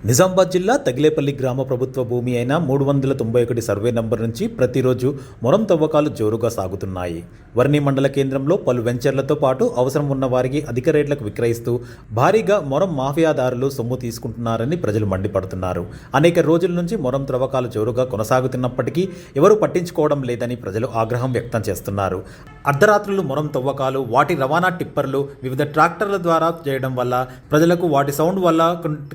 నిజామాబాద్ జిల్లా తగిలేపల్లి గ్రామ ప్రభుత్వ భూమి అయిన 391 సర్వే నంబర్ నుంచి ప్రతిరోజు మొరం తవ్వకాలు జోరుగా సాగుతున్నాయి. వర్ణి మండల కేంద్రంలో పలు వెంచర్లతో పాటు అవసరం ఉన్న వారికి అధిక రేట్లకు విక్రయిస్తూ భారీగా మొరం మాఫియాదారులు సొమ్ము తీసుకుంటున్నారని ప్రజలు మండిపడుతున్నారు. అనేక రోజుల నుంచి మొరం త్రవ్వకాలు జోరుగా కొనసాగుతున్నప్పటికీ ఎవరూ పట్టించుకోవడం లేదని ప్రజలు ఆగ్రహం వ్యక్తం చేస్తున్నారు. అర్ధరాత్రులు మొరం తవ్వకాలు, వాటి రవాణా టిప్పర్లు వివిధ ట్రాక్టర్ల ద్వారా చేయడం వల్ల ప్రజలకు వాటి సౌండ్ వల్ల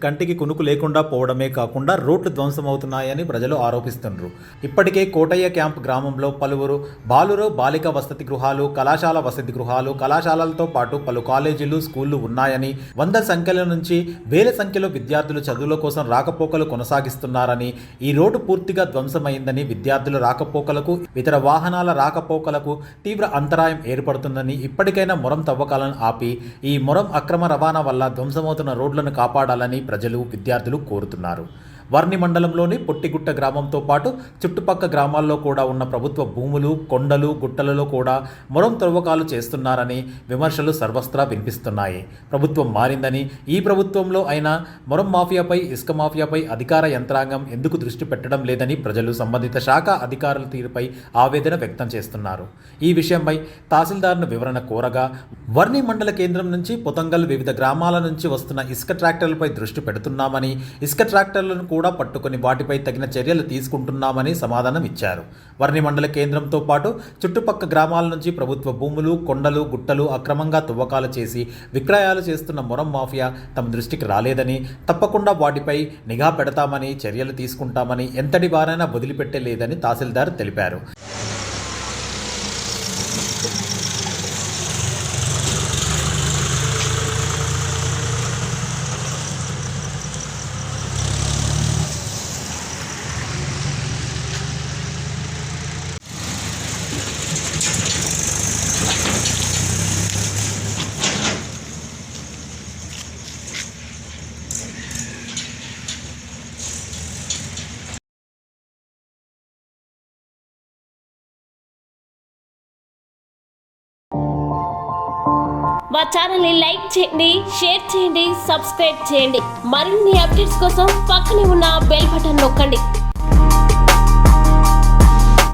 కంటికి కునుకు లేకుండా పోవడమే కాకుండా రోడ్లు ధ్వంసమవుతున్నాయని ప్రజలు ఆరోపిస్తున్నారు. ఇప్పటికే కోటయ్య క్యాంప్ గ్రామంలో పలువురు బాలురు బాలిక వసతి గృహాలు, కళాశాల వసతి గృహాలు, కళాశాలలతో పాటు పలు కాలేజీలు, స్కూళ్లు ఉన్నాయని, 100 సంఖ్యల నుంచి వేల సంఖ్యలో విద్యార్థులు చదువుల కోసం రాకపోకలు కొనసాగిస్తున్నారని, ఈ రోడ్డు పూర్తిగా ధ్వంసమైందని, విద్యార్థుల రాకపోకలకు, ఇతర వాహనాల రాకపోకలకు తీవ్ర అంతరాయం ఏర్పడుతుందని, ఇప్పటికైనా మొరం తవ్వకాలను ఆపి ఈ మొరం అక్రమ రవాణా వల్ల ధ్వంసమవుతున్న రోడ్లను కాపాడాలని ప్రజలు, విద్యార్థులు కోరుతున్నారు. వర్ణి మండలంలోని పొట్టిగుట్ట గ్రామంతో పాటు చుట్టుపక్క గ్రామాల్లో కూడా ఉన్న ప్రభుత్వ భూములు, కొండలు, గుట్టలలో కూడా మొరం త్రవ్వకాలు చేస్తున్నారని విమర్శలు సర్వస్త్రా వినిపిస్తున్నాయి. ప్రభుత్వం మారిందని, ఈ ప్రభుత్వంలో అయినా మొరం మాఫియాపై, ఇసుక మాఫియాపై అధికార యంత్రాంగం ఎందుకు దృష్టి పెట్టడం లేదని ప్రజలు సంబంధిత శాఖ అధికారుల తీరుపై ఆవేదన వ్యక్తం చేస్తున్నారు. ఈ విషయంపై తహసీల్దార్ను వివరణ కోరగా, వర్ణి మండల కేంద్రం నుంచి పొతంగల్ వివిధ గ్రామాల నుంచి వస్తున్న ఇసుక ట్రాక్టర్లపై దృష్టి పెడుతున్నామని, ఇసుక ట్రాక్టర్లను కూడా పట్టుకుని వాటిపై తగిన చర్యలు తీసుకుంటున్నామని సమాధానం ఇచ్చారు. వర్ణి మండల కేంద్రంతో పాటు చుట్టుపక్క గ్రామాల నుంచి ప్రభుత్వ భూములు, కొండలు, గుట్టలు అక్రమంగా తవ్వకాలు చేసి విక్రయాలు చేస్తున్న మొరం మాఫియా తమ దృష్టికి రాలేదని, తప్పకుండా వాటిపై నిఘా పెడతామని, చర్యలు తీసుకుంటామని, ఎంతటి వారైనా వదిలిపెట్టలేదని తహసీల్దార్ తెలిపారు. మా ఛానల్ని లైక్ చేయండి, షేర్ చేయండి, సబ్స్క్రైబ్ చేయండి. మరిన్ని అప్డేట్స్ కోసం పక్కనే ఉన్న బెల్ బటన్ నొక్కండి.